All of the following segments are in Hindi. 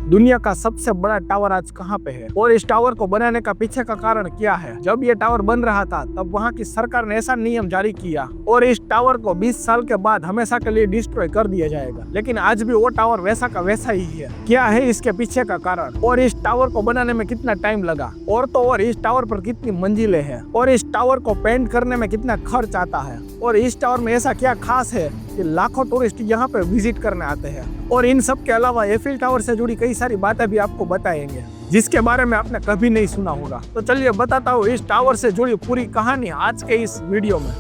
दुनिया का सबसे बड़ा टावर आज कहाँ पे है और इस टावर को बनाने का पीछे का कारण क्या है। जब ये टावर बन रहा था तब वहाँ की सरकार ने ऐसा नियम जारी किया और इस टावर को 20 साल के बाद हमेशा के लिए डिस्ट्रॉय कर दिया जाएगा, लेकिन आज भी वो टावर वैसा का वैसा ही है। क्या है इसके पीछे का कारण और इस टावर को बनाने में कितना टाइम लगा और तो और इस टावर पर कितनी मंजिलें हैं और इस टावर को पेंट करने में कितना खर्च आता है और इस टावर में ऐसा क्या खास है कि लाखों टूरिस्ट यहाँ पे विजिट करने आते हैं। और इन सब के अलावा एफिल टावर से जुड़ी कई सारी बातें भी आपको बताएंगे जिसके बारे में आपने कभी नहीं सुना होगा। तो चलिए बताता हूँ इस टावर से जुड़ी पूरी कहानी आज के इस वीडियो में।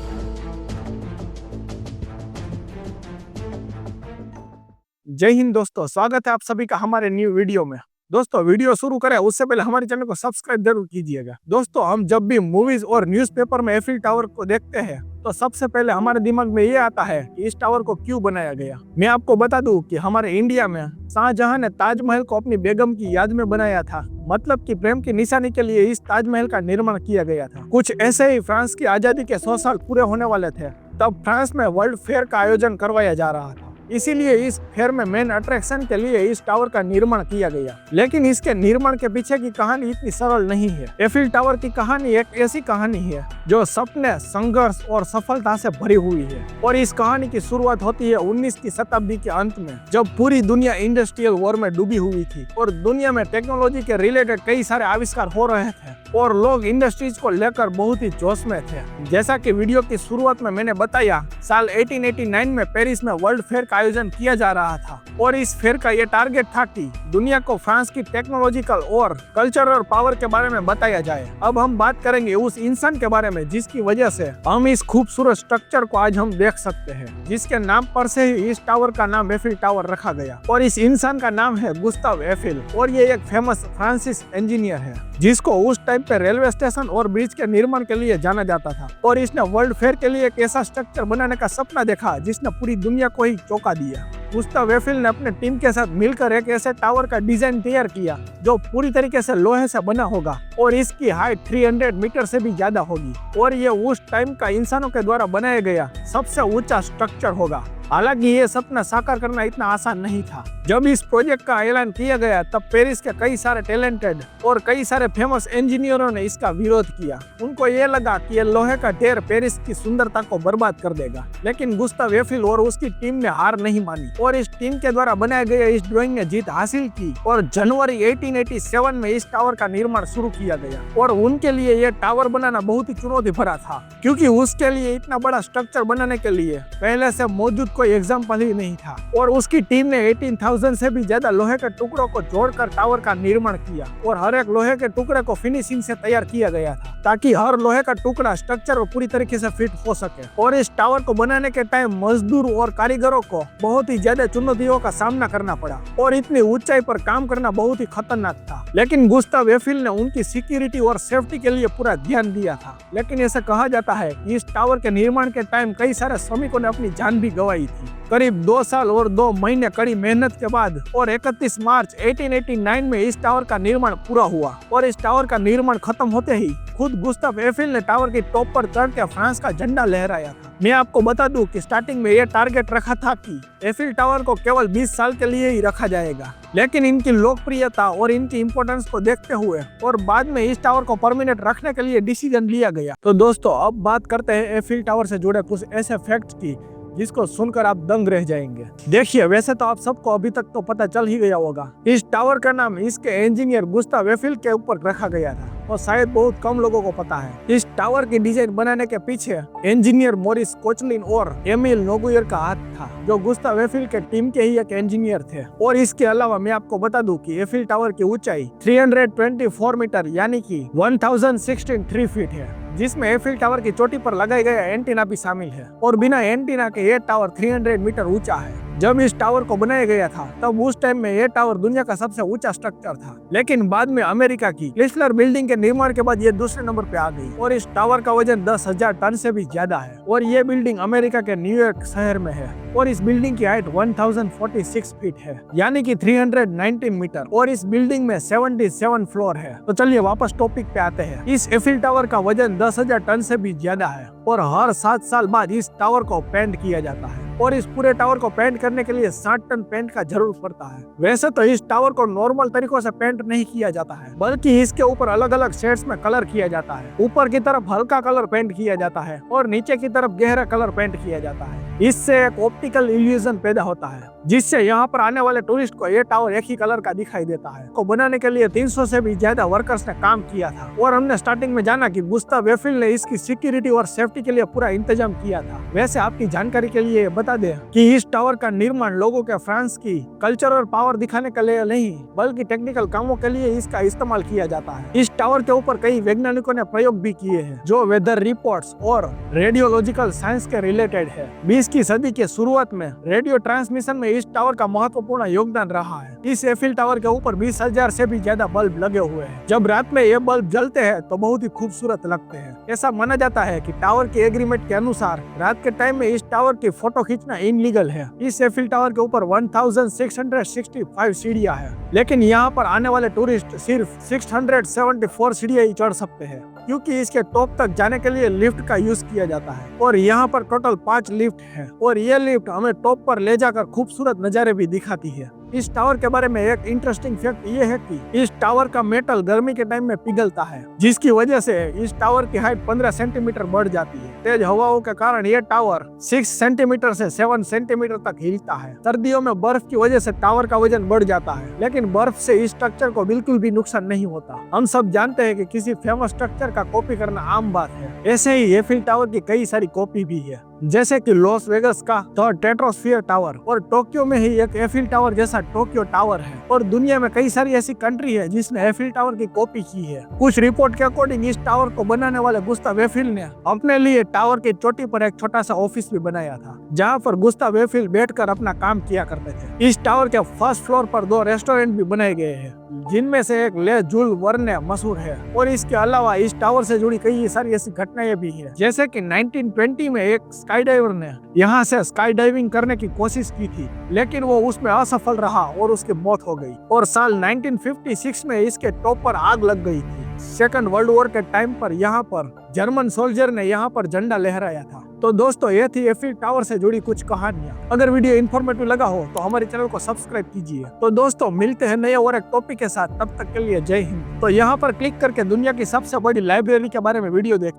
जय हिंद दोस्तों, स्वागत है आप सभी का हमारे न्यू वीडियो में। दोस्तों वीडियो शुरू करें उससे पहले हमारे चैनल को सब्सक्राइब जरूर कीजिएगा। दोस्तों हम जब भी मूवीज और न्यूज़पेपर में एफिल टावर को देखते हैं तो सबसे पहले हमारे दिमाग में ये आता है कि इस टावर को क्यों बनाया गया। मैं आपको बता दूं कि हमारे इंडिया में शाहजहां ने ताजमहल को अपनी बेगम की याद में बनाया था, मतलब कि प्रेम की निशानी के लिए इस ताजमहल का निर्माण किया गया था। कुछ ऐसे ही फ्रांस की आजादी के 100 साल पूरे होने वाले थे, तब फ्रांस में वर्ल्ड फेयर का आयोजन करवाया जा रहा था। इसीलिए इस फेयर में मेन अट्रैक्शन के लिए इस टावर का निर्माण किया गया, लेकिन इसके निर्माण के पीछे की कहानी इतनी सरल नहीं है। एफिल टावर की कहानी एक ऐसी कहानी है जो सपने, संघर्ष और सफलता से भरी हुई है और इस कहानी की शुरुआत होती है 19वीं शताब्दी के अंत में, जब पूरी दुनिया इंडस्ट्रियल वॉर में डूबी हुई थी और दुनिया में टेक्नोलॉजी के रिलेटेड कई सारे आविष्कार हो रहे थे और लोग इंडस्ट्रीज को लेकर बहुत ही जोश में थे। जैसा कि वीडियो की शुरुआत में मैंने बताया, साल 1889 में पेरिस में वर्ल्ड फेयर का आयोजन किया जा रहा था और इस फेयर का ये टारगेट था कि दुनिया को फ्रांस की टेक्नोलॉजिकल और कल्चरल पावर के बारे में बताया जाए। अब हम बात करेंगे उस इंसान के बारे में जिसकी वजह से हम इस खूबसूरत स्ट्रक्चर को आज हम देख सकते हैं, जिसके नाम पर से ही इस टावर का नाम एफिल टावर रखा गया। और इस इंसान का नाम है गुस्ताव एफिल और ये एक फेमस फ्रांसिस इंजीनियर है जिसको उस टाइम पे रेलवे स्टेशन और ब्रिज के निर्माण के लिए जाना जाता था और इसने वर्ल्ड फेयर के लिए एक ऐसा स्ट्रक्चर बनाने का सपना देखा जिसने पूरी दुनिया को ही चौंका दिया। गुस्ताव एफिल ने अपने टीम के साथ मिलकर एक ऐसे टावर का डिजाइन तैयार किया जो पूरी तरीके से लोहे से बना होगा और इसकी हाइट 300 मीटर से भी ज्यादा होगी और ये उस टाइम का इंसानों के द्वारा बनाया गया सबसे ऊंचा स्ट्रक्चर होगा। हालांकि ये सपना साकार करना इतना आसान नहीं था। जब इस प्रोजेक्ट का ऐलान किया गया तब पेरिस के कई सारे टैलेंटेड और कई सारे फेमस इंजीनियरों ने इसका विरोध किया। उनको ये लगा कि ये लोहे का ढेर पेरिस की सुंदरता को बर्बाद कर देगा, लेकिन गुस्ताव एफिल और उसकी टीम ने हार नहीं मानी और इस टीम के द्वारा बनाए गए इस ड्राइंग ने जीत हासिल की और जनवरी 1887 में इस टावर का निर्माण शुरू किया गया। और उनके लिए ये टावर बनाना बहुत ही चुनौती भरा था, क्योंकि उसके लिए इतना बड़ा स्ट्रक्चर बनाने के लिए पहले से मौजूद कोई एग्जाम्पल ही नहीं था और उसकी टीम ने 18,000 से भी ज्यादा लोहे के टुकड़ों को जोड़कर टावर का निर्माण किया और हर एक लोहे के टुकड़े को फिनिशिंग से तैयार किया गया था ताकि हर लोहे का टुकड़ा स्ट्रक्चर में पूरी तरीके से फिट हो सके। और इस टावर को बनाने के टाइम मजदूर और कारीगरों को बहुत ही ज्यादा चुनौतियों का सामना करना पड़ा और इतनी ऊंचाई पर काम करना बहुत ही खतरनाक था, लेकिन गुस्ताव एफिल ने उनकी सिक्योरिटी और सेफ्टी के लिए पूरा ध्यान दिया था। लेकिन ऐसा कहा जाता है कि इस टावर के निर्माण के टाइम कई सारे श्रमिकों ने अपनी जान भी गंवाई थी। करीब 2 साल और 2 महीने कड़ी मेहनत के बाद और 31 मार्च 1889 में इस टावर का निर्माण पूरा हुआ और इस टावर का निर्माण खत्म होते ही खुद गुस्ताव एफिल ने टावर की टॉप पर चढ़ के फ्रांस का झंडा लहराया था। मैं आपको बता दूं कि स्टार्टिंग में यह टारगेट रखा था कि एफिल टावर को केवल 20 साल के लिए ही रखा जाएगा, लेकिन इनकी लोकप्रियता और इनकी इम्पोर्टेंस को देखते हुए और बाद में इस टावर को परमानेंट रखने के लिए डिसीजन लिया गया। तो दोस्तों अब बात करते हैं एफिल टावर से जुड़े कुछ ऐसे फैक्ट्स की जिसको सुनकर आप दंग रह जाएंगे। देखिए, वैसे तो आप सबको अभी तक तो पता चल ही गया होगा, इस टावर का नाम इसके इंजीनियर गुस्ताव एफिल के ऊपर रखा गया था और शायद बहुत कम लोगों को पता है। इस टावर की डिजाइन बनाने के पीछे इंजीनियर मॉरिस कोचलिन और एमिल नोगुयर का हाथ था, जो गुस्ताव एफिल के टीम के ही एक इंजीनियर थे। और इसके अलावा मैं आपको बता दूं कि एफिल टावर की ऊंचाई 324 मीटर यानी कि 1063 फीट है, जिसमें एफिल टावर की चोटी पर लगाया गया एंटीना भी शामिल है और बिना एंटीना के ये टावर 300 मीटर ऊंचा है। जब इस टावर को बनाया गया था तब उस टाइम में ये टावर दुनिया का सबसे ऊंचा स्ट्रक्चर था, लेकिन बाद में अमेरिका की क्रिसलर बिल्डिंग के निर्माण के बाद ये दूसरे नंबर पे आ गई और इस टावर का वजन 10,000 टन से भी ज्यादा है और ये बिल्डिंग अमेरिका के न्यूयॉर्क शहर में है और इस बिल्डिंग की हाइट 1046 फीट है यानी कि 319 मीटर और इस बिल्डिंग में 77 फ्लोर है। तो चलिए वापस टॉपिक पे आते हैं। इस एफिल टावर का वजन 10,000 टन से भी ज्यादा है और हर 7 साल बाद इस टावर को पेंट किया जाता है। और इस पूरे टावर को पेंट करने के लिए 60 टन पेंट का जरूरत पड़ता है। वैसे तो इस टावर को नॉर्मल तरीकों से पेंट नहीं किया जाता है, बल्कि इसके ऊपर अलग अलग शेड्स में कलर किया जाता है। ऊपर की तरफ हल्का कलर पेंट किया जाता है और नीचे की तरफ गहरा कलर पेंट किया जाता है। इससे एक ऑप्टिकल इल्यूजन पैदा होता है, जिससे यहाँ पर आने वाले टूरिस्ट को ये टावर एक ही कलर का दिखाई देता है। को बनाने के लिए 300 से भी ज्यादा वर्कर्स ने काम किया था और हमने स्टार्टिंग में जाना कि गुस्ताव एफिल ने इसकी सिक्योरिटी और सेफ्टी के लिए पूरा इंतजाम किया था। वैसे आपकी जानकारी के लिए बता दें कि इस टावर का निर्माण लोगों के फ्रांस की कल्चर और पावर दिखाने के लिए नहीं, बल्कि टेक्निकल कामों के लिए इसका इस्तेमाल किया जाता है। इस टावर के ऊपर कई वैज्ञानिकों ने प्रयोग भी किए हैं, जो वेदर रिपोर्ट्स और रेडियोलॉजिकल साइंस के रिलेटेड है। 20 की सदी के शुरुआत में रेडियो ट्रांसमिशन में इस टावर का महत्वपूर्ण योगदान रहा है। इस एफिल टावर के ऊपर 20,000 से भी ज्यादा बल्ब लगे हुए हैं। जब रात में ये बल्ब जलते हैं तो बहुत ही खूबसूरत लगते हैं। ऐसा माना जाता है कि टावर के एग्रीमेंट के अनुसार रात के टाइम में इस टावर की फोटो खींचना इनलीगल है। इस एफिल टावर के ऊपर 1665 सीढ़ियां हैं, लेकिन यहाँ पर आने वाले टूरिस्ट सिर्फ 674 सीढ़ियां ही चढ़ सकते हैं, क्योंकि इसके टॉप तक जाने के लिए लिफ्ट का यूज किया जाता है। और यहाँ पर टोटल 5 लिफ्ट है और ये लिफ्ट हमें टॉप पर ले जाकर खूबसूरत नजारे भी दिखाती है। इस टावर के बारे में एक इंटरेस्टिंग फैक्ट ये है कि इस टावर का मेटल गर्मी के टाइम में पिघलता है, जिसकी वजह से इस टावर की हाइट 15 सेंटीमीटर बढ़ जाती है। तेज हवाओं के कारण ये टावर 6 सेंटीमीटर से 7 सेंटीमीटर तक हिलता है। सर्दियों में बर्फ की वजह से टावर का वजन बढ़ जाता है, लेकिन बर्फ से इस स्ट्रक्चर को बिल्कुल भी नुकसान नहीं होता। हम सब जानते हैं कि किसी फेमस स्ट्रक्चर का कॉपी करना आम बात है। ऐसे ही एफिल टावर की कई सारी कॉपी भी है, जैसे कि लॉस वेगस का द टेट्रोस्फियर टावर और टोक्यो में ही एक एफिल टावर जैसा टोक्यो टावर है। और दुनिया में कई सारी ऐसी कंट्री है जिसने एफिल टावर की कॉपी की है। कुछ रिपोर्ट के अकॉर्डिंग इस टावर को बनाने वाले गुस्ताव एफिल ने अपने लिए टावर की चोटी पर एक छोटा सा ऑफिस भी बनाया था, जहाँ पर गुस्ताव एफिल बैठकर अपना काम किया करते थे। इस टावर के फर्स्ट फ्लोर पर 2 रेस्टोरेंट भी बनाए गए हैं, जिनमें से एक ले जुल वर्ने मशहूर है। और इसके अलावा इस टावर से जुड़ी कई सारी ऐसी घटनाएं भी है, जैसे कि 1920 में एक स्काई डाइवर ने यहाँ से स्काई डाइविंग करने की कोशिश की थी, लेकिन वो उसमें असफल रहा और उसकी मौत हो गई। और साल 1956 में इसके टॉप पर आग लग गई थी। सेकंड वर्ल्ड वॉर के टाइम पर यहाँ पर जर्मन सोल्जर ने यहाँ पर झंडा लहराया था। तो दोस्तों, ये थी एफिल टावर से जुड़ी कुछ कहानियां। अगर वीडियो इन्फॉर्मेटिव लगा हो तो हमारे चैनल को सब्सक्राइब कीजिए। तो दोस्तों, मिलते हैं नए और एक टॉपिक के साथ। तब तक के लिए जय हिंद। तो यहाँ पर क्लिक करके दुनिया की सबसे बड़ी लाइब्रेरी के बारे में वीडियो देख